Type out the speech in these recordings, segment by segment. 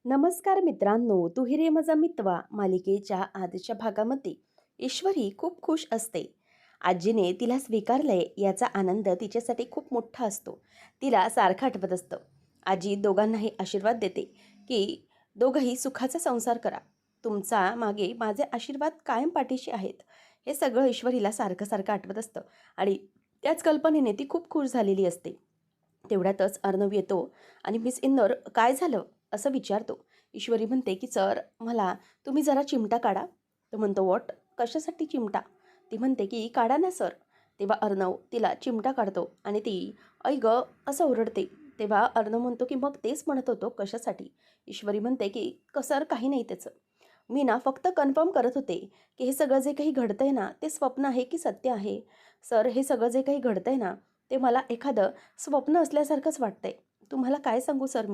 नमस्कार मित्रांनो, तू हिरे माझा मितवा मालिकेच्या आजच्या भागामध्ये ईश्वरी खूप खुश असते. आजीने तिला स्वीकारलंय याचा आनंद तिच्यासाठी खूप मोठा असतो. तिला सारखं आठवत असतं. आजी दोघांनाही आशीर्वाद देते की दोघंही सुखाचा संसार करा. तुमचा मागे माझे आशीर्वाद कायम पाठीशी आहेत. हे सगळं ईश्वरीला सारखं सारखं आठवत असतं आणि त्याच कल्पनेने ती खूप खुश झालेली असते. तेवढ्यातच अर्णव येतो आणि मिस इंदौर काय झालं असं विचारतो. ईश्वरी म्हणते की सर मला तुम्ही जरा चिमटा काढा. तो म्हणतो व्हॉट, कशासाठी चिमटा? ती म्हणते की काढा ना सर. तेव्हा अर्णव तिला चिमटा काढतो आणि ती ऐ ग असं ओरडते. तेव्हा अर्णव म्हणतो की मग तेच म्हणत होतो कशासाठी. ईश्वरी म्हणते की सर काही नाही त्याचं. मी ना फक्त कन्फर्म करत होते की हे सगळं जे काही घडतंय ना ते स्वप्न आहे की सत्य आहे. सर हे सगळं जे काही घडतंय ना ते मला एखादं स्वप्न असल्यासारखंच वाटतंय. तुम्हाला काय सांगू सर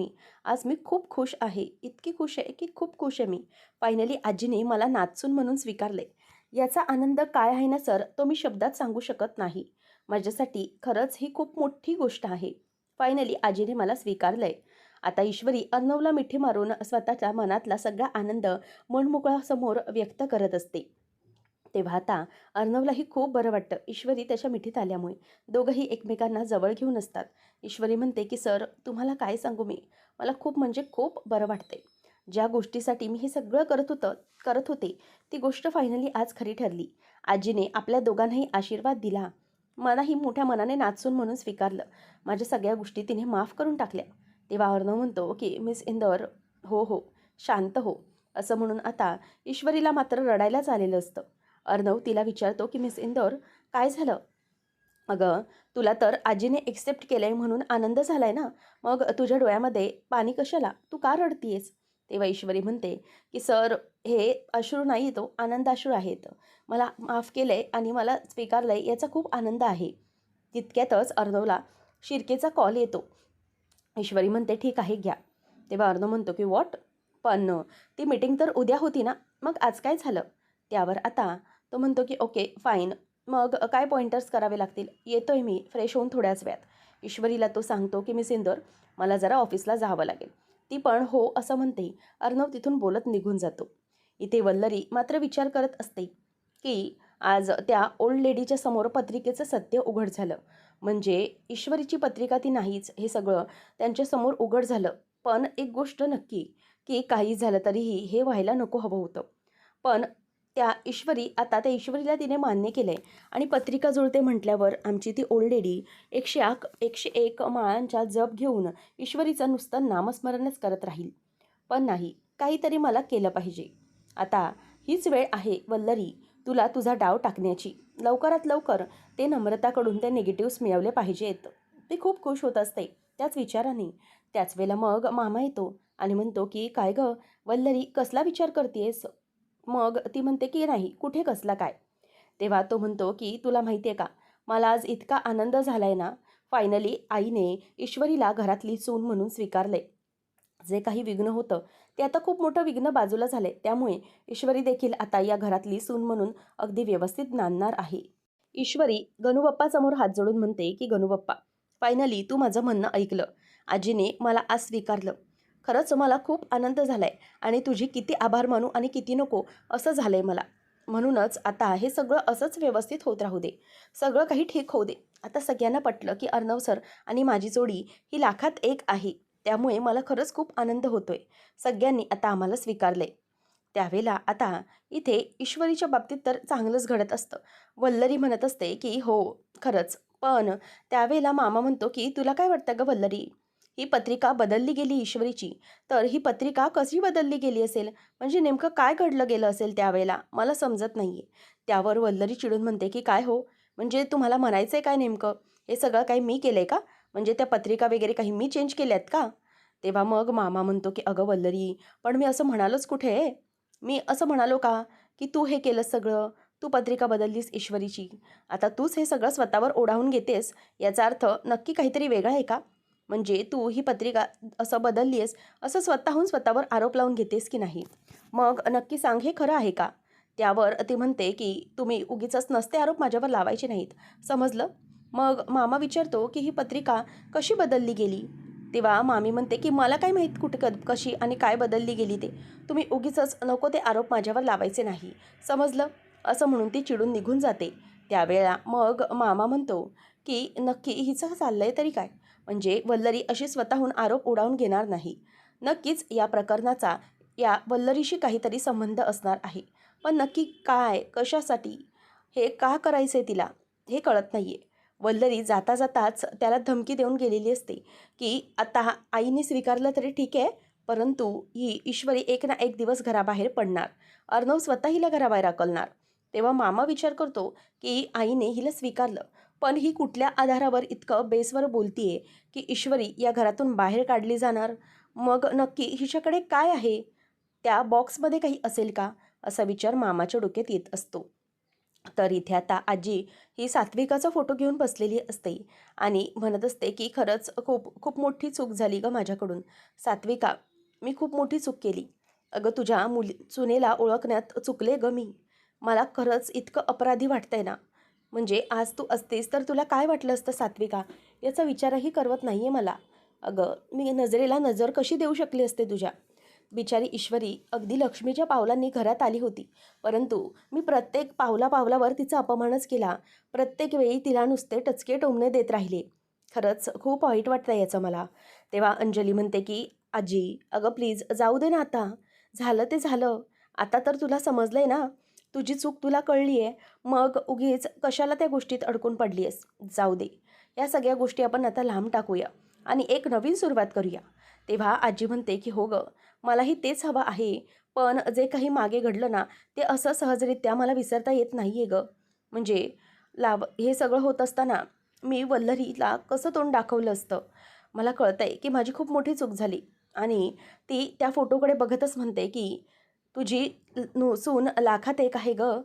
आज मी खूप खुश आहे. इतकी खुश आहे की खूप खुश आहे मी. फायनली आजीने मला नातसून म्हणून स्वीकारले. याचा आनंद काय आहे ना सर, तो मी शब्दात सांगू शकत नाही. माझ्यासाठी खरंच ही खूप मोठी गोष्ट आहे. फायनली आजीने मला स्वीकारलंय. आता ईश्वरी अर्णवला मिठी मारून स्वतःच्या मनातला सगळा आनंद मनमोकळा समोर व्यक्त करत असते. तेव्हा आता अर्णवलाही खूप बरं वाटतं ईश्वरी त्याच्या मिठीत आल्यामुळे. दोघंही एकमेकांना जवळ घेऊन असतात. ईश्वरी म्हणते की सर तुम्हाला काय सांगू मी, मला खूप म्हणजे खूप बरं वाटते. ज्या गोष्टीसाठी मी हे सगळं करत होते ती गोष्ट फायनली आज खरी ठरली. आजीने आपल्या दोघांनाही आशीर्वाद दिला. मलाही मोठ्या मनाने नाचून म्हणून स्वीकारलं. माझ्या सगळ्या गोष्टी तिने माफ करून टाकल्या. तेव्हा अर्णव म्हणतो की मिस इंदौर, हो हो शांत हो, असं म्हणून आता ईश्वरीला मात्र रडायलाच आलेलं असतं. अर्णव तिला विचारतो की मिस इंदौर काय झालं? अगं तुला तर आजीने एक्सेप्ट केलंय म्हणून आनंद झालाय ना, मग तुझ्या डोळ्यामध्ये पाणी कशाला? तू का रडतीयेस? तेव्हा ईश्वरी म्हणते की सर हे अश्रू नाही, तो आनंदाश्रू आहेत. मला माफ केलंय आणि मला स्वीकारलंय याचा खूप आनंद आहे. तितक्यातच अर्णवला शिर्केचा कॉल येतो. ईश्वरी म्हणते ठीक आहे घ्या. तेव्हा अर्णव म्हणतो की व्हॉट, पण ती मीटिंग तर उद्या होती ना, मग आज काय झालं? त्यावर आता तो म्हणतो की ओके फाईन, मग काय पॉइंटर्स करावे लागतील, येतोय मी फ्रेश होऊन थोड्याच वेळात. ईश्वरीला तो सांगतो की मिस इंदौर मला जरा ऑफिसला जावं लागेल. ती पण हो असं म्हणते. अर्णव तिथून बोलत निघून जातो. इथे वल्लरी मात्र विचार करत असते की आज त्या ओल्ड लेडीच्या समोर पत्रिकेचं सत्य उघड झालं. म्हणजे ईश्वरीची पत्रिका ती नाहीच हे सगळं त्यांच्यासमोर उघड झालं. पण एक गोष्ट नक्की की काही झालं तरीही हे व्हायला नको हवं होतं. पण त्या ईश्वरीला तिने मान्य केलंय आणि पत्रिका जुळते म्हटल्यावर आमची ती ओल्ड लेडी 101 माळांचा जप घेऊन ईश्वरीचं नुसतं नामस्मरणच करत राहील. पण नाही, काहीतरी मला केलं पाहिजे. आता हीच वेळ आहे वल्लरी तुला तुझा डाव टाकण्याची. लवकरात लवकर ते नम्रताकडून ते निगेटिव्हज मिळवले पाहिजेत. ती खूप खुश होत असते त्याच विचाराने. त्याच वेळेला मग मामा येतो आणि म्हणतो की काय गं वल्लरी, कसला विचार करतेस? मग ती म्हणते की नाही, कुठे कसला काय. तेव्हा तो म्हणतो की तुला माहिती आहे का, मला आज इतका आनंद झालाय ना, फायनली आईने ईश्वरीला घरातली सून म्हणून स्वीकारले. जे काही विघ्न होतं ते आता खूप मोठं विघ्न बाजूला झालंय. त्यामुळे ईश्वरी देखील आता या घरातली सून म्हणून अगदी व्यवस्थित नांदणार आहे. ईश्वरी गणूबाप्पासमोर हात जोडून म्हणते की गणूबाप्पा, फायनली तू माझं म्हणणं ऐकलं. आजीने मला आज स्वीकारलं. खरंच मला खूप आनंद झालाय आणि तुझी किती आभार मानू आणि किती नको असं झालंय मला. म्हणूनच आता हे सगळं असंच व्यवस्थित होत राहू दे. सगळं काही ठीक होऊ दे. आता सगळ्यांना पटलं की अर्णव सर आणि माझी जोडी ही लाखात एक आहे. त्यामुळे मला खरंच खूप आनंद होतोय. सगळ्यांनी आता आम्हाला स्वीकारले. त्यावेळेला आता इथे ईश्वरीच्या बाबतीत तर चांगलंच घडत असतं. वल्लरी म्हणत असते की हो खरंच. पण त्यावेळेला मामा म्हणतो की तुला काय वाटतं गं वल्लरी, ही पत्रिका बदलली गेली ईश्वरीची, तर ही पत्रिका कशी बदलली गेली असेल? म्हणजे नेमकं काय घडलं गेलं असेल त्यावेळेला मला समजत नाहीये. त्यावर वल्लरी चिडून म्हणते की काय हो, म्हणजे तुम्हाला म्हणायचंय काय नेमकं? हे सगळं काही मी केलंय का? म्हणजे त्या पत्रिका वगैरे काही मी चेंज केल्यात का? तेव्हा मग मामा म्हणतो की अगं वल्लरी, पण मी असं म्हणालोच कुठे? मी असं म्हणालो का की तू हे केलंस सगळं? तू पत्रिका बदललीस ईश्वरीची. आता तूच हे सगळं स्वतःवर ओढावून घेतेस, याचा अर्थ नक्की काहीतरी वेगळा आहे का? म्हणजे तू ही पत्रिका असं बदलली आहेस, असं स्वतःहून स्वतःवर आरोप लावून घेतेस की नाही? मग नक्की सांग, हे खरं आहे का? त्यावर ती म्हणते की तुम्ही उगीचच नसते आरोप माझ्यावर लावायचे नाहीत, समजलं? मग मामा विचारतो की ही पत्रिका कशी बदलली गेली? तेव्हा मामी म्हणते की मला काय माहीत कुठे कशी आणि काय बदलली गेली ते. तुम्ही उगीचच नको ते आरोप माझ्यावर लावायचे नाही, समजलं? असं म्हणून ती चिडून निघून जाते. त्यावेळेला मग मामा म्हणतो की नक्की हिचं चाललंय तरी काय? म्हणजे वल्लरी अशी स्वतःहून आरोप उडवून घेणार नाही. नक्कीच या प्रकरणाचा या वल्लरीशी काहीतरी संबंध असणार आहे. पण नक्की काय, कशासाठी, हे का करायचे तिला, हे कळत नाही आहे. वल्लरी जाता जाताच त्याला धमकी देऊन गेलेली असते की आता आईने स्वीकारलं तरी ठीक आहे, परंतु ही ईश्वरी एक ना एक दिवस घराबाहेर पडणार. अर्णव स्वतः हिला घराबाहेर हाकलणार. तेव्हा मामा विचार करतो की आईने हिला स्वीकारलं, पण ही कुठल्या आधारावर इतकं बेसवर बोलतीये की ईश्वरी या घरातून बाहेर काढली जाणार? मग नक्की हिच्याकडे काय आहे? त्या बॉक्समध्ये काही असेल का? असा विचार मामाच्या डोक्यात येत असतो. तर इथे आता आजी ही सात्विकाचा फोटो घेऊन बसलेली असते आणि म्हणत असते की खरंच खूप खूप मोठी चूक झाली गं माझ्याकडून. सात्विका, मी खूप मोठी चूक केली. अगं तुझ्या सुनेला ओळखण्यात चुकले गं मी. मला खरंच इतकं अपराधी वाटतंय ना. म्हणजे आज तू असतेस तर तुला काय वाटलं असतं सात्विका, याचा विचारही करवत नाही आहे मला. अगं मी नजरेला नजर कशी देऊ शकली असते तुझ्या? बिचारी ईश्वरी अगदी लक्ष्मीच्या पावलांनी घरात आली होती, परंतु मी प्रत्येक पावलापावलावर तिचा अपमानच केला. प्रत्येक वेळी तिला नुसते टचके टोमणे देत राहिले. खरंच खूप वाईट वाटतं याचं मला. तेव्हा अंजली म्हणते की आजी अगं प्लीज जाऊ दे ना आता. झालं ते झालं. आता तर तुला समजलंय ना, तुझी चूक तुला कळली आहे. मग उगीच कशाला त्या गोष्टीत अडकून पडली आहेस? जाऊ दे. या सगळ्या गोष्टी आपण आता लांब टाकूया आणि एक नवीन सुरुवात करूया. तेव्हा आजी म्हणते की हो गं, मलाही तेच हवं आहे. पण जे काही मागे घडलं ना, ते असं सहजरित्या मला विसरता येत नाही आहे गं. म्हणजे हे सगळं होत असताना मी वल्लरीला कसं तोंड दाखवलं असतं? मला कळतंय की माझी खूप मोठी चूक झाली. आणि ती त्या फोटोकडे बघतच म्हणते की तुझी सून लाखात एक आहे गं.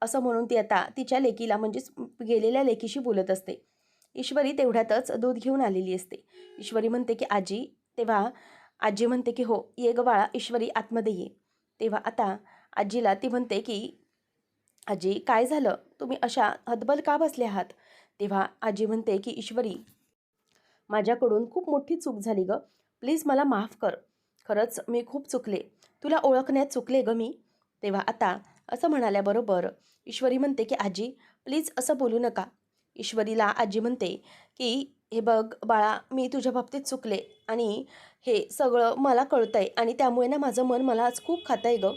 असं म्हणून ती आता तिच्या लेकीला म्हणजेच गेलेल्या लेकीशी बोलत असते. ईश्वरी तेवढ्यातच दूध घेऊन आलेली असते. ईश्वरी म्हणते की आजी. तेव्हा आजी म्हणते की हो ये गं बाळा, ईश्वरी आतमध्ये ये. तेव्हा आता आजीला ती म्हणते की आजी काय झालं, तुम्ही अशा हतबल का बसले आहात? तेव्हा आजी म्हणते की ईश्वरी, माझ्याकडून खूप मोठी चूक झाली गं. प्लीज मला माफ कर. खरंच मी खूप चुकले. तुला ओळखण्यात चुकले गं मी. तेव्हा आता असं म्हणाल्याबरोबर ईश्वरी म्हणते की आजी प्लीज असं बोलू नका. ईश्वरीला आजी म्हणते की हे बघ बाळा, मी तुझ्या बाबतीत चुकले आणि हे सगळं मला कळतंय आणि त्यामुळे ना माझं मन मला आज खूप खातंय गं.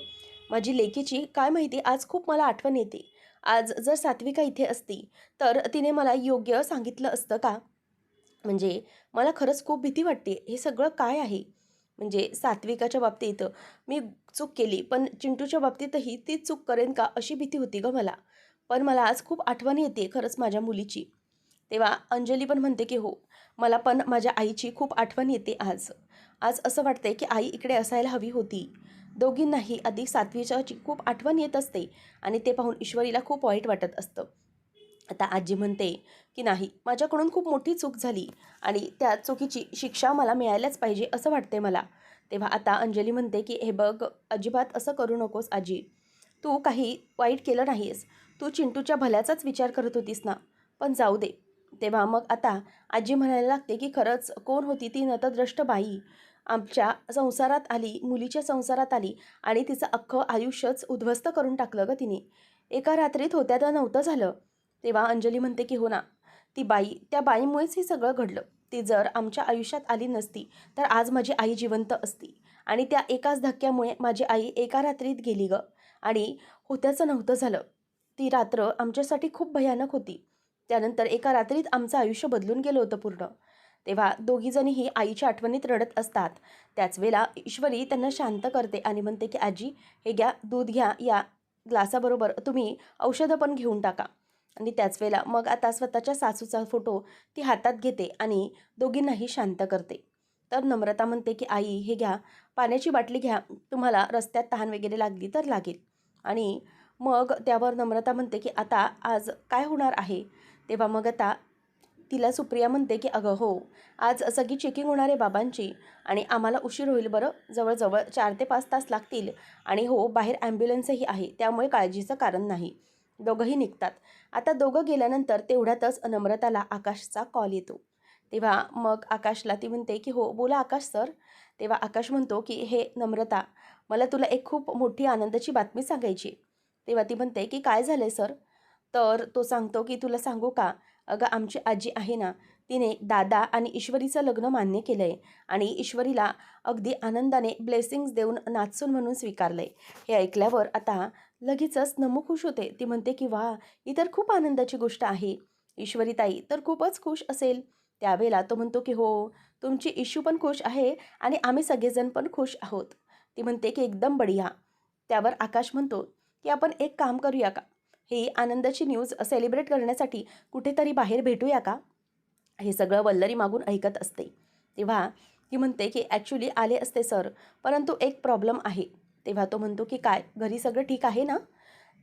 माझी लेकीची काय माहिती आज खूप मला आठवण येते. आज जर सात्विका इथे असती तर तिने मला योग्य सांगितलं असतं का? म्हणजे मला खरंच खूप भीती वाटते. हे सगळं काय आहे? म्हणजे सात्विकाच्या बाबतीत मी चूक केली, पण चिंटूच्या बाबतीतही तीच चूक करेन का अशी भीती होती गं मला. पण मला आज खूप आठवण येते खरंच माझ्या मुलीची. तेव्हा अंजली पण म्हणते की हो, मला पण माझ्या आईची खूप आठवण येते आज. आज असं वाटतंय की आई इकडे असायला हवी होती. दोघींनाही अधिक सात्विकाची खूप आठवण येत असते आणि ते पाहून ईश्वरीला खूप वाईट वाटत असतं. आता आजी म्हणते की नाही, माझ्याकडून खूप मोठी चूक झाली आणि त्या चुकीची शिक्षा मला मिळायलाच पाहिजे असं वाटते मला. तेव्हा आता अंजली म्हणते की हे बघ, अजिबात असं करू नकोस आजी. तू काही वाईट केलं नाहीस. तू चिंटूच्या भल्याचाच विचार करत होतीस ना. पण जाऊ दे. तेव्हा मग आता आजी म्हणायला लागते की खरंच कोण होती ती नतद्रष्ट बाई? आमच्या संसारात आली, मुलीच्या संसारात आली आणि तिचं अख्खं आयुष्यच उद्ध्वस्त करून टाकलं गं तिने. एका रात्रीत होत्या तर नव्हतं झालं. तेव्हा अंजली म्हणते की हो ना, ती बाई, त्या बाईमुळेच हे सगळं घडलं. ती जर आमच्या आयुष्यात आली नसती तर आज माझी आई जिवंत असती आणि त्या एकाच धक्क्यामुळे माझी आई एका रात्रीत गेली गं. आणि होत्याचं नव्हतं झालं. ती रात्र आमच्यासाठी खूप भयानक होती. त्यानंतर एका रात्रीत आमचं आयुष्य बदलून गेलं होतं पूर्ण. तेव्हा दोघीजणीही आईच्या आठवणीत रडत असतात. त्याच वेळेला ईश्वरी त्यांना शांत करते आणि म्हणते की आजी हे घ्या, दूध घ्या, या ग्लासाबरोबर तुम्ही औषधं पण घेऊन टाका. आणि त्याच वेळेला मग आता स्वतःच्या सासूचा फोटो ती हातात घेते आणि दोघींनाही शांत करते. तर नम्रता म्हणते की आई हे घ्या, पाण्याची बाटली घ्या, तुम्हाला रस्त्यात तहान वगैरे लागली तर लागेल. आणि मग त्यावर नम्रता म्हणते की आता आज काय होणार आहे? तेव्हा मग आता तिला सुप्रिया म्हणते की अगं हो, आज सगळी चेकिंग होणार आहे बाबांची आणि आम्हाला उशीर होईल बरं, जवळजवळ 4 ते 5 तास लागतील. आणि हो, बाहेर ॲम्ब्युलन्सही आहे, त्यामुळे काळजीचं कारण नाही. दोघंही निघतात. आता दोघं गेल्यानंतर तेवढ्यातच नम्रताला आकाशचा कॉल येतो. तेव्हा मग आकाशला ती म्हणते की हो बोला आकाश सर. तेव्हा आकाश म्हणतो की हे नम्रता, मला तुला एक खूप मोठी आनंदाची बातमी सांगायची आहे. तेव्हा ती म्हणते की काय झालं सर. तर तो सांगतो की तुला सांगू का, अगं आमची आजी आहे ना, तिने दादा आणि ईश्वरीचं लग्न मान्य केलं आहे आणि ईश्वरीला अगदी आनंदाने ब्लेसिंग्स देऊन नाचून म्हणून स्वीकारलं आहे. हे ऐकल्यावर आता लगेचच नमू खुश होते. ती म्हणते की वा, ही तर खूप आनंदाची गोष्ट आहे. ईश्वरीताई तर खूपच खुश असेल. त्यावेळेला तो म्हणतो की हो, तुमची इशू पण खुश आहे आणि आम्ही सगळेजण पण खुश आहोत. ती म्हणते की एकदम बढिया. त्यावर आकाश म्हणतो की आपण एक काम करूया का, ही आनंदाची न्यूज सेलिब्रेट करण्यासाठी कुठेतरी बाहेर भेटूया का. हे सगळं वल्लरी मागून ऐकत असते. तेव्हा ती म्हणते की ॲक्च्युली आले असते सर, परंतु एक प्रॉब्लेम आहे. तेव्हा तो म्हणतो की काय, घरी सगळं ठीक आहे ना.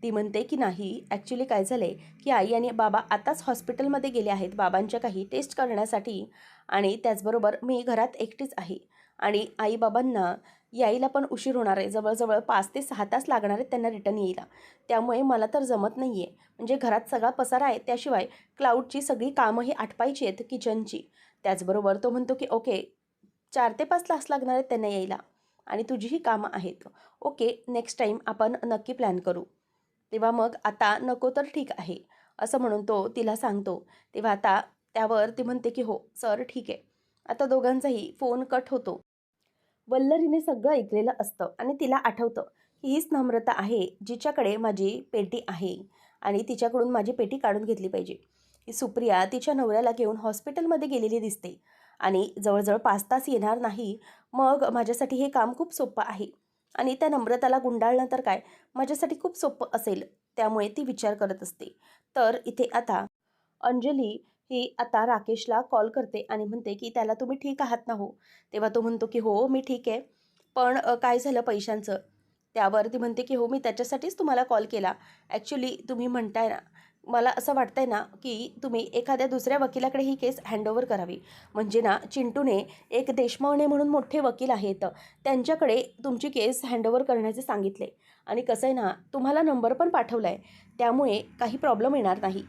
ती म्हणते की नाही, ॲक्च्युली काय झालं आहे की आई आणि बाबा आताच हॉस्पिटलमध्ये गेले आहेत बाबांच्या काही टेस्ट करण्यासाठी आणि त्याचबरोबर मी घरात एकटीच आहे आणि आई-बाबांना यायला पण उशीर होणार आहे. जवळजवळ 5 ते 6 तास लागणार आहेत त्यांना रिटर्न यायला. त्यामुळे मला तर जमत नाही आहे. म्हणजे घरात सगळा पसारा आहे, त्याशिवाय क्लाउडची सगळी कामंही आटपायची आहेत किचनची. त्याचबरोबर तो म्हणतो की ओके, 4 ते 5 तास लागणार आहेत त्यांना यायला आणि तुझीही कामं आहेत. ओके, नेक्स्ट टाईम आपण नक्की प्लॅन करू. तेव्हा मग आता नको तर ठीक आहे, असं म्हणून तो तिला सांगतो. तेव्हा आता त्यावर ती म्हणते की हो सर ठीक आहे. आता दोघांचाही फोन कट होतो. वल्लरीने सगळं ऐकलेलं असतं आणि तिला आठवतं की हीच नम्रता आहे जिच्याकडे माझी पेटी आहे आणि तिच्याकडून माझी पेटी काढून घेतली पाहिजे. ही सुप्रिया तिच्या नवऱ्याला घेऊन हॉस्पिटलमध्ये गेलेली दिसते आणि जवळजवळ 5 तास येणार नाही. मग माझ्यासाठी हे काम खूप सोपं आहे आणि त्या नम्रताला गुंडाळणं तर काय माझ्यासाठी खूप सोपं असेल. त्यामुळे ती विचार करत असते. तर इथे आता अंजली ही आता राकेशला कॉल करते आणि म्हणते की त्याला तुम्ही ठीक आहात ना हो. तेव्हा तो म्हणतो की हो मी ठीक आहे. पण काय झालं पैशांचं. त्यावर ती म्हणते की हो मी त्याच्यासाठीच तुम्हाला कॉल केला. ॲक्च्युली तुम्ही म्हणताय ना, मला असं वाटतंय ना की तुम्ही एखाद्या दुसऱ्या वकिलाकडे ही केस हँडओव्हर करावी. म्हणजे ना चिंटूने एक देशपांडे म्हणून मोठे वकील आहेत, त्यांच्याकडे तुमची केस हँडओव्हर करण्याचे सांगितले आणि कसं आहे ना, तुम्हाला नंबर पण पाठवला आहे. त्यामुळे काही प्रॉब्लेम येणार नाही.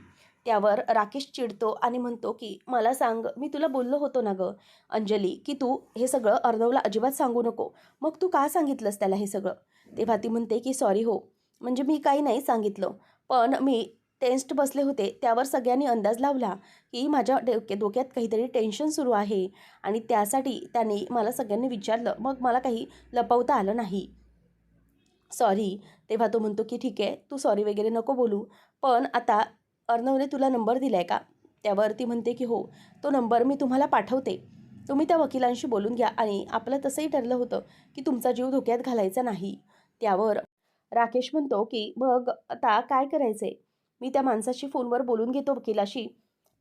त्यावर राकेश चिडतो आणि म्हणतो की मला सांग, मी तुला बोललो होतो ना गं अंजली, की तू हे सगळं अर्णवला अजिबात सांगू नको. मग तू का सांगितलंस त्याला हे सगळं. तेव्हा ती म्हणते की सॉरी हो, म्हणजे मी काही नाही सांगितलं, पण मी टेन्स्ड बसले होते. त्यावर सगळ्यांनी अंदाज लावला की माझ्या डोक्यात काहीतरी टेन्शन सुरू आहे आणि त्यासाठी त्यांनी मला सगळ्यांनी विचारलं, मग मला काही लपवता आलं नाही. सॉरी. तेव्हा तो म्हणतो की ठीक आहे, तू सॉरी वगैरे नको बोलू, पण आता अर्णवने तुला नंबर दिला आहे का. त्यावर ती म्हणते की हो, तो नंबर मी तुम्हाला पाठवते. तुम्ही त्या वकिलांशी बोलून घ्या आणि आपलं तसंही ठरलं होतं की तुमचा जीव धोक्यात घालायचा नाही. त्यावर राकेश म्हणतो की मग आता काय करायचं आहे. मी त्या माणसाशी फोनवर बोलून घेतो वकिलाशी.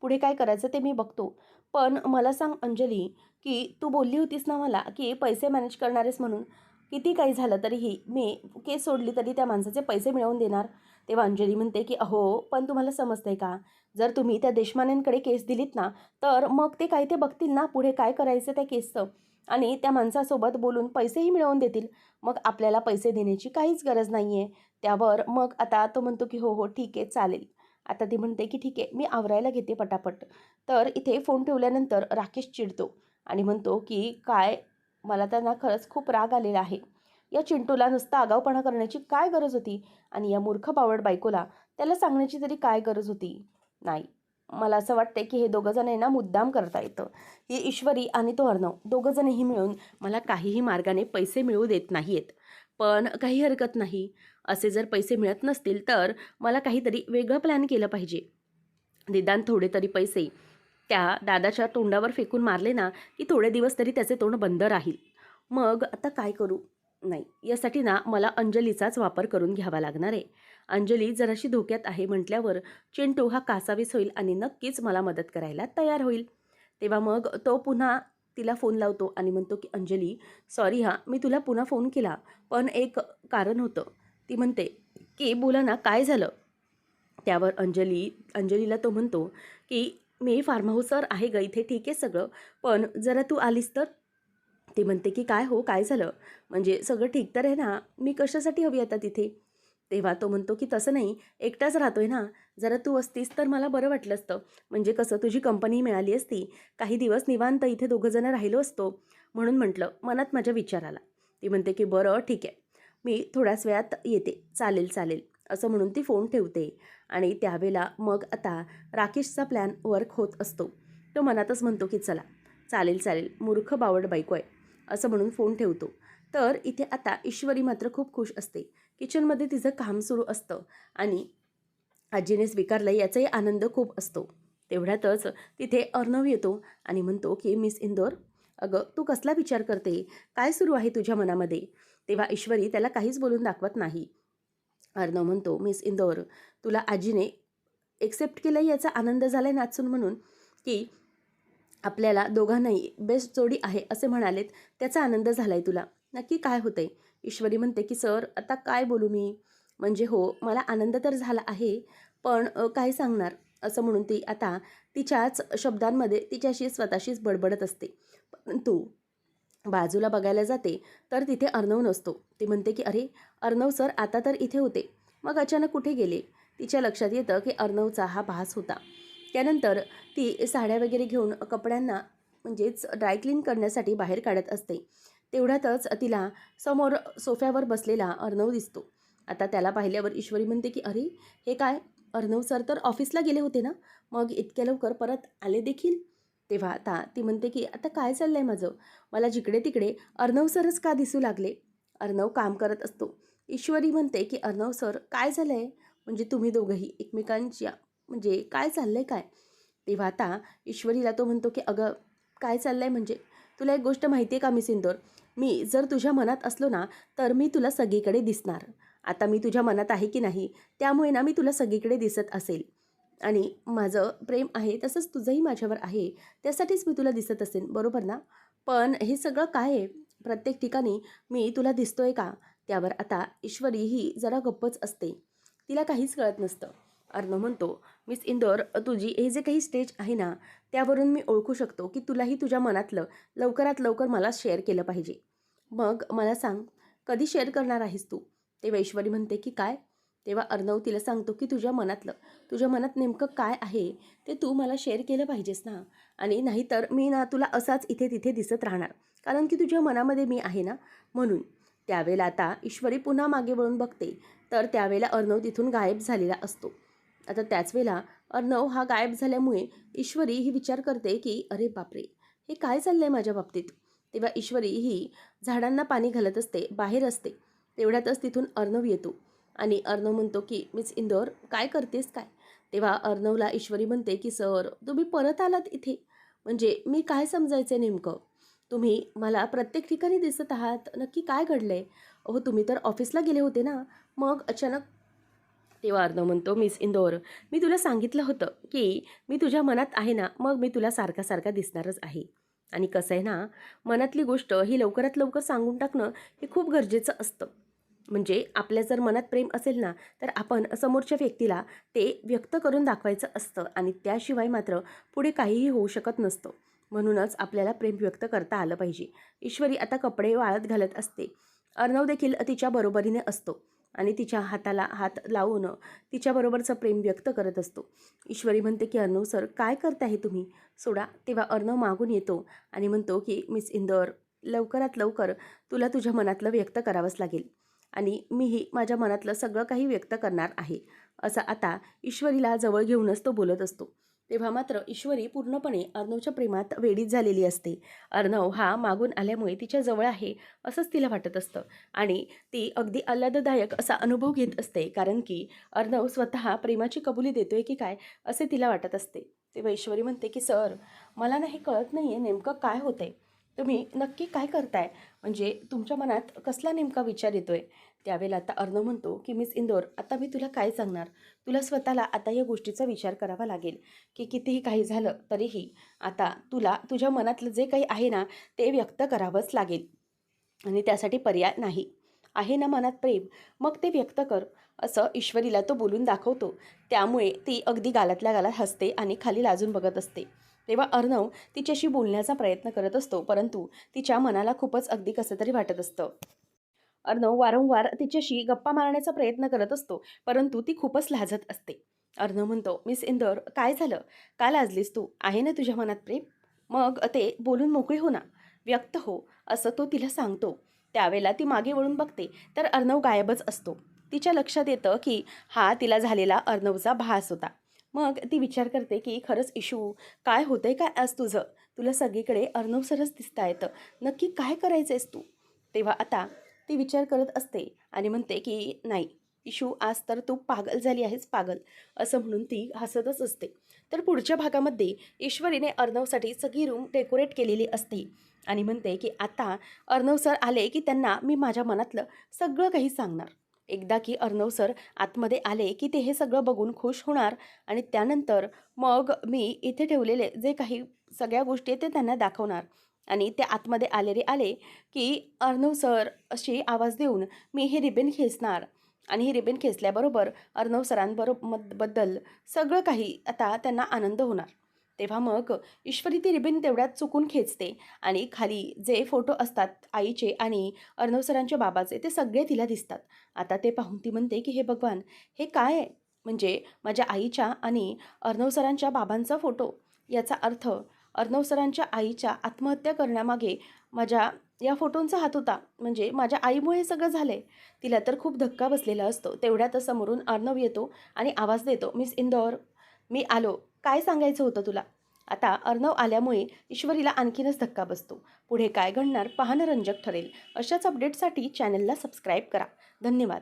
पुढे काय करायचं ते मी बघतो. पण मला सांग अंजली, की तू बोलली होतीस ना मला की पैसे मॅनेज करणार आहेस म्हणून. किती काही झालं तरीही मी केस सोडली तरी त्या माणसाचे पैसे मिळवून देणार. तेव्हा अंजली म्हणते की अहो, पण तुम्हाला समजतंय का, जर तुम्ही त्या देशपांडेंकडे केस दिलीत ना, तर मग ते काय ते बघतील ना पुढे काय करायचं त्या केसचं आणि त्या माणसासोबत बोलून पैसेही मिळवून देतील. मग आपल्याला पैसे देण्याची काहीच गरज नाही आहे. त्यावर मग आता तो म्हणतो की हो, हो, ठीक आहे, चालेल. आता ती म्हणते की ठीक आहे, मी आवरायला घेते पटापट. तर इथे फोन ठेवल्यानंतर राकेश चिडतो आणि म्हणतो की काय, मला तर ना खरंच खूप राग आलेला आहे. या चिंटूला नुसता आगाऊपणा करण्याची काय गरज होती आणि या मूर्ख बावळट बायकोला त्याला सांगण्याची तरी काय गरज होती. नाही, मला असं वाटतंय की हे दोघंजण आहे ना मुद्दाम करता येतं. ही ईश्वरी आणि तो अर्णव दोघंजणही मिळून मला काहीही मार्गाने पैसे मिळवू देत नाही आहेत. पण काही हरकत नाही. असे जर पैसे मिळत नसतील तर मला काहीतरी वेगळं प्लॅन केलं पाहिजे. निदान थोडे तरी पैसे त्या दादाच्या तोंडावर फेकून मारले ना, की थोडे दिवस तरी त्याचे तोंड बंद राहील. मग आता काय करू. नाही, यासाठी ना मला अंजलीचाच वापर करून घ्यावा लागणार आहे. अंजली जराशी धोक्यात आहे म्हटल्यावर चिंटू हा कासावीस होईल आणि नक्कीच मला मदत करायला तयार होईल. तेव्हा मग तो पुन्हा तिला फोन लावतो आणि म्हणतो की अंजली, सॉरी हां, मी तुला पुन्हा फोन केला, पण एक कारण होतं. ती म्हणते की बोला ना, काय झालं. त्यावर अंजलीला तो म्हणतो की मी फार्म हाऊसवर आहे गं इथे, ठीक आहे सगळं, पण जरा तू आलीस तर. ती म्हणते की काय हो, काय झालं. म्हणजे सगळं ठीक तर आहे ना, मी कशासाठी हवी आता तिथे. तेव्हा तो म्हणतो की तसं नाही, एकटाच राहतोय ना, जरा तू असतीस तर मला बरं वाटलं असतं. म्हणजे कसं तुझी कंपनी मिळाली असती, काही दिवस निवांत इथे दोघंजणं राहिलो असतो. म्हणून म्हटलं, मनात माझ्या विचार आला. ती म्हणते की बरं ठीक आहे, मी थोड्याच वेळात येते, चालेल चालेल असं म्हणून ती फोन ठेवते. आणि त्यावेळेला मग आता राकेशचा प्लॅन वर्क होत असतो. तो मनातच म्हणतो की चला चालेल चालेल, मूर्ख बावड बायको आहे असं म्हणून फोन ठेवतो. तर इथे आता ईश्वरी मात्र खूप खुश असते. किचनमध्ये तिचं काम सुरू असतं आणि आजीने स्वीकारलं याचाही आनंद खूप असतो. तेवढ्यातच तिथे अर्णव येतो आणि म्हणतो की मिस इंदोर, अगं तू कसला विचार करते, काय सुरू आहे तुझ्या मनामध्ये? तेव्हा ईश्वरी त्याला काहीच बोलून दाखवत नाही. अर्णव म्हणतो, मिस इंदोर, तुला आजीने एक्सेप्ट केलं याचा आनंद झालाय नाचून म्हणून, की आपल्याला दोघांनाही बेस्ट जोडी आहे असे म्हणालेत त्याचा आनंद झालाय तुला, नक्की काय होतंय? ईश्वरी म्हणते की सर आता काय बोलू मी, म्हणजे हो मला आनंद तर झाला आहे, पण काय सांगणार असं म्हणून ती आता तिच्याच शब्दांमध्ये तिच्याशी स्वतःशीच बडबडत असते. परंतु बाजूला बघायला जाते तर तिथे अर्णव नसतो. ती म्हणते की अरे अर्णव सर आता तर इथे होते, मग अचानक कुठे गेले? तिच्या लक्षात येतं की अर्णवचा हा भास होता. त्यानंतर ती साड्या वगैरे घेऊन कपड्यांना म्हणजेच ड्रायक्लीन करण्यासाठी बाहेर काढत असते. तेवढ्यातच तिला समोर सोफ्यावर बसलेला अर्णव दिसतो. आता त्याला पाहिल्यावर ईश्वरी म्हणते की अरे हे काय, अर्णव सर तर ऑफिसला गेले होते ना, मग इतक्या लवकर परत आले देखील? तेव्हा आता ती म्हणते की आता काय चाललं आहे माझं, मला जिकडे तिकडे अर्णव सरच का दिसू लागले? अर्णव काम करत असतो. ईश्वरी म्हणते की अर्णव सर काय झालं आहे, म्हणजे तुम्ही दोघंही एकमेकांच्या म्हणजे काय चाललंय काय? तेव्हा आता ईश्वरीला तो म्हणतो की अगं काय चाललंय म्हणजे, तुला एक गोष्ट माहिती आहे का मिस इंदोर, मी जर तुझ्या मनात असलो ना तर मी तुला सगळीकडे दिसणार. आता मी तुझ्या मनात आहे की नाही, त्यामुळे ना मी तुला सगळीकडे दिसत असेल. आणि माझं प्रेम आहे तसंच तुझंही माझ्यावर आहे, त्यासाठीच मी तुला दिसत असेन, बरोबर ना? पण हे सगळं काय आहे, प्रत्येक ठिकाणी मी तुला दिसतोय का? त्यावर आता ईश्वरी ही जरा गप्पच असते. तिला काहीच कळत नसतं. अर्णव म्हणतो, मिस इंदोर, तुझी हे जे काही स्टेज आहे ना, त्यावरून मी ओळखू शकतो की तुलाही तुझ्या मनातलं लवकरात लवकर मला शेअर केलं पाहिजे. मग मला सांग, कधी शेअर करणार आहेस तू? तेव्हा ईश्वरी म्हणते की काय? तेव्हा अर्णव तिला सांगतो की तुझ्या मनातलं, तुझ्या मनात नेमकं काय आहे ते तू मला शेअर केलं पाहिजेस ना, आणि नाहीतर मी ना तुला असाच इथे तिथे दिसत राहणार, कारण की तुझ्या मनामध्ये मी आहे ना, म्हणून. त्यावेळेला आता ईश्वरी पुन्हा मागे वळून बघते तर त्यावेळेला अर्णव तिथून गायब झालेला असतो. आता त्याच वेळेला अर्णव हा गायब झाल्यामुळे ईश्वरी ही विचार करते की अरे बापरे, हे काय चाललंय माझ्या बाबतीत? तेव्हा ईश्वरी ही झाडांना पाणी घालत असते, बाहेर असते. तेवढ्यातच तिथून अर्णव येतो आणि अर्णव म्हणतो की मिस इंदोर काय करतेस काय? तेव्हा अर्णवला ईश्वरी म्हणते की सर तुम्ही परत आलात इथे, म्हणजे मी काय समजायचं नेमकं? तुम्ही मला प्रत्येक ठिकाणी दिसत आहात, नक्की काय घडलंय? अहो तुम्ही तर ऑफिसला गेले होते ना, मग अचानक. तेव्हा अर्णव म्हणतो, मिस इंदोर, मी तुला सांगितलं होतं की मी तुझ्या मनात आहे ना, मग मी तुला सारखा सारखा दिसणारच आहे. आणि कसं आहे ना, मनातली गोष्ट ही लवकरात लवकर सांगून टाकणं हे खूप गरजेचं असतं. म्हणजे आपल्या जर मनात प्रेम असेल ना, तर आपण समोरच्या व्यक्तीला ते व्यक्त करून दाखवायचं असतं आणि त्याशिवाय मात्र पुढे काहीही होऊ शकत नसतं. म्हणूनच आपल्याला प्रेम व्यक्त करता आलं पाहिजे. ईश्वरी आता कपडे वाळत घालत असते. अर्णव देखील तिच्या बरोबरीने असतो आणि तिच्या हाताला हात लावून तिच्याबरोबरचं प्रेम व्यक्त करत असतो. ईश्वरी म्हणते की अर्णव सर काय करताय तुम्ही, सोडा. तेव्हा अर्णव मागून येतो आणि म्हणतो की मिस इंदोर, लवकरात लवकर तुला तुझ्या मनातलं व्यक्त करावंच लागेल आणि मीही माझ्या मनातलं सगळं काही व्यक्त करणार आहे, असं आता ईश्वरीला जवळ घेऊनच तो बोलत असतो. तेव्हा मात्र ईश्वरी पूर्णपणे अर्णवच्या प्रेमात वेडीच झालेली असते. अर्णव हा मागून आल्यामुळे तिच्या जवळ आहे असंच तिला वाटत असतं आणि ती अगदी आल्हाददायक असा अनुभव घेत असते, कारण की अर्णव स्वतः प्रेमाची कबुली देतोय की काय असे तिला वाटत असते. तेव्हा ईश्वरी म्हणते की सर मला नाही कळत नाही आहे नेमकं काय होतंय, तुम्ही नक्की काय करताय, म्हणजे तुमच्या मनात कसला नेमका विचार येतोय? त्यावेळेला आता अर्णव म्हणतो की मिस इंदोर, आता मी तुला काय सांगणार, तुला स्वतःला आता या गोष्टीचा विचार करावा लागेल की कितीही काही झालं तरीही आता तुला तुझ्या मनातलं जे काही आहे ना ते व्यक्त करावंच लागेल आणि त्यासाठी पर्याय नाही. आहे ना मनात प्रेम, मग ते व्यक्त कर, असं ईश्वरीला तो बोलून दाखवतो. त्यामुळे ती अगदी गालातल्या गालात हसते आणि खाली लाजून बघत असते. तेव्हा अर्णव तिच्याशी बोलण्याचा प्रयत्न करत असतो, परंतु तिच्या मनाला खूपच अगदी कसं तरी वाटत असतं. अर्णव वारंवार तिच्याशी गप्पा मारण्याचा प्रयत्न करत असतो, परंतु ती खूपच लाजत असते. अर्णव म्हणतो, "मिस इंदौर, काय झालं? का लाजलीस तू? आहे ना तुझ्या मनात प्रेम? मग ते बोलून मोकळी हो ना, व्यक्त हो." असं तो तिला सांगतो. त्यावेळेला ती मागे वळून बघते, तर अर्णव गायबच असतो. तिच्या लक्षात येतं, की हा तिला झालेला अर्णवचा भास होता. मग ती विचार करते, की खरंच इशू, काय होतंय काय आज तुझं? तुला सगळीकडे अर्णव सरच दिसतायत. नक्की काय करायचंयस तू? तेव्हा आता ती विचार करत असते आणि म्हणते, की नाही इशू, आज तर तू पागल झाली आहेस, पागल. असं म्हणून ती हसतच असते. तर पुढच्या भागामध्ये ईश्वरीने अर्णवसाठी सगळी रूम डेकोरेट केलेली असते आणि म्हणते, की आता अर्णव सर आले, की त्यांना मी माझ्या मनातलं सगळं काही सांगणार. एकदा की अर्णव सर आतमध्ये आले, की ते हे सगळं बघून खुश होणार आणि त्यानंतर मग मी इथे ठेवलेले जे काही सगळ्या गोष्टी आहेत ते त्यांना दाखवणार आणि ते आतमध्ये आले, की अर्णव सर अशी आवाज देऊन मी ही रिबीन खेचणार आणि ही रिबीन खेचल्याबरोबर अर्णव बद्दल सगळं काही आता त्यांना आनंद होणार. तेव्हा मग ईश्वरी ती रिबीन तेवढ्यात चुकून खेचते आणि खाली जे फोटो असतात आईचे आणि अर्णव सरांच्या बाबाचे ते सगळे तिला दिसतात. आता ते पाहून ती म्हणते, की "हे भगवान, हे काय आहे? म्हणजे माझ्या आईच्या आणि अर्णव सरांच्या बाबांचा फोटो. याचा अर्थ अर्णव सरांच्या आईच्या आत्महत्या करण्यामागे माझ्या या फोटोंचा हात होता. म्हणजे माझ्या आईमुळे हे सगळं झालंय." तिला तर खूप धक्का बसलेला असतो. तेवढ्यातच समोरून अर्णव येतो आणि आवाज देतो, "मिस इंदौर, मी आलो. काय सांगायचं होतं तुला?" आता अर्णव आल्यामुळे ईश्वरीला आणखीनच धक्का बसतो. पुढे काय घडणार पाहणं रंजक ठरेल. अशाच अपडेटसाठी चॅनलला सबस्क्राईब करा. धन्यवाद.